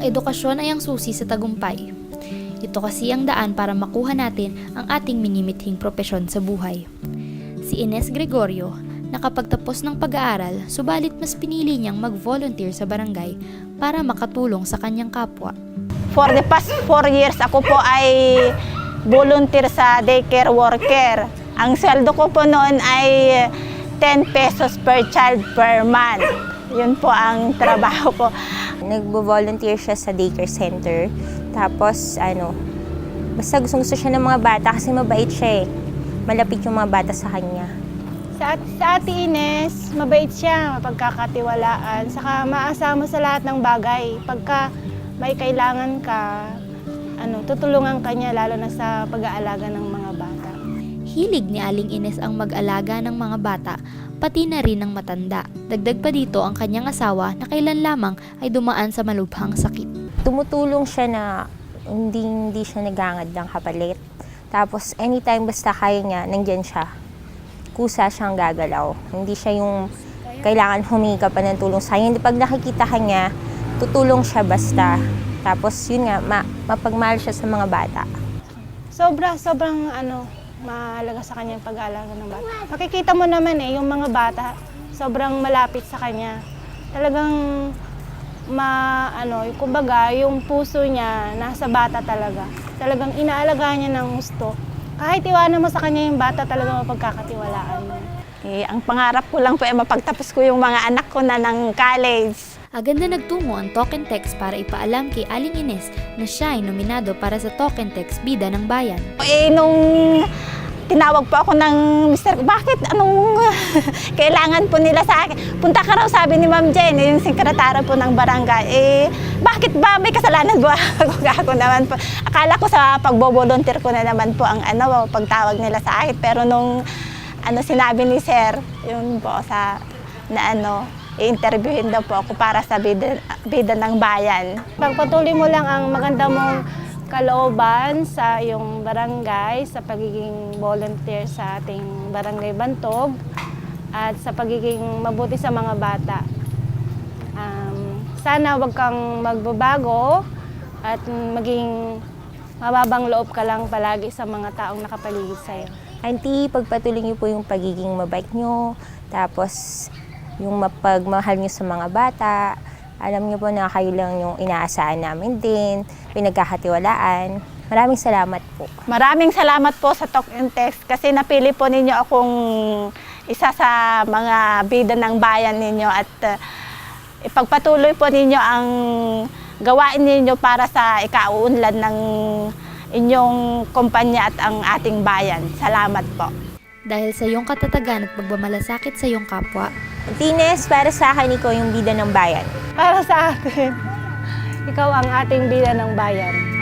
edukasyon ay ang susi sa tagumpay. Ito kasi ang daan para makuha natin ang ating minimithing propesyon sa buhay. Si Ines Gregorio, nakapagtapos ng pag-aaral, subalit mas pinili niyang mag-volunteer sa barangay para makatulong sa kanyang kapwa. For the past 4 years, ako po ay volunteer sa daycare worker. Ang sweldo ko po noon ay 10 pesos per child per month. Yun po ang trabaho ko. Nagbo-volunteer siya sa daycare center. Tapos, basta gusto siya ng mga bata kasi mabait siya eh. Malapit yung mga bata sa kanya. Sa Ate Ines, mabait siya, mapagkakatiwalaan, saka maasa mo sa lahat ng bagay. Pagka may kailangan ka, tutulungan ka niya lalo na sa pag-aalaga ng mga bata. Hilig ni Aling Ines ang mag-alaga ng mga bata, pati na rin ng matanda. Dagdag pa dito ang kanyang asawa na kailan lamang ay dumaan sa malubhang sakit. Tumutulong siya na hindi siya nagangad ng kapalit. Tapos anytime basta kaya niya, nandyan siya. Kusa siyang gagalaw. Hindi siya yung kailangan humingi ka pa ng tulong sa'yo. Hindi pag nakikita ka niya, tutulong siya basta. Tapos yun nga, mapagmahal siya sa mga bata. Sobrang mahalaga sa kanya yung pag-aalaga ng bata. Makikita mo naman yung mga bata, sobrang malapit sa kanya. Talagang kumbaga, yung puso niya nasa bata talaga. Talagang inaalagaan niya ng gusto. Kahit iwanan mo sa kanya yung bata, talagang mapagkakatiwalaan mo. Ang pangarap ko lang po ay mapagtapos ko yung mga anak ko na ng college. Agad na nagtungo ang Talk and Text para ipaalam kay Aling Ines na siya ay nominado para sa Talk and Text Bida ng Bayan. Nung tinawag po ako ng mister ko, bakit? Anong kailangan po nila sa akin? Punta ka raw, sabi ni Ma'am Jen, yung sekretary po ng barangay. Bakit ba? May kasalanan ba ako naman po? Akala ko sa pagbo-volunteer ko na naman po ang pagtawag nila sa akin. Pero nung sinabi ni Sir, yun po i-interviewin daw po ako para sa bida ng bayan. Pagpatuloy mo lang ang maganda mong kalooban sa iyong barangay, sa pagiging volunteer sa ating barangay Bantog, at sa pagiging mabuti sa mga bata. Sana wag kang magbabago at maging mababang loob ka lang palagi sa mga taong nakapaligid sa'yo. Auntie, pagpatuloy niyo po yung pagiging mabait niyo, tapos yung mapagmahal niyo sa mga bata. Alam niyo po na kayo lang yung inaasahan namin din, pinagkakatiwalaan. Maraming salamat po. Maraming salamat po sa Talk and Text kasi napili po ninyo akong isa sa mga bida ng bayan ninyo at ipagpatuloy po ninyo ang gawain ninyo para sa ikauunlad ng inyong kumpanya at ang ating bayan. Salamat po. Dahil sa iyong katatagan at pagmamalasakit sa iyong kapwa, Ines, para sa akin, ikaw yung bida ng bayan. Para sa atin, ikaw ang ating bida ng bayan.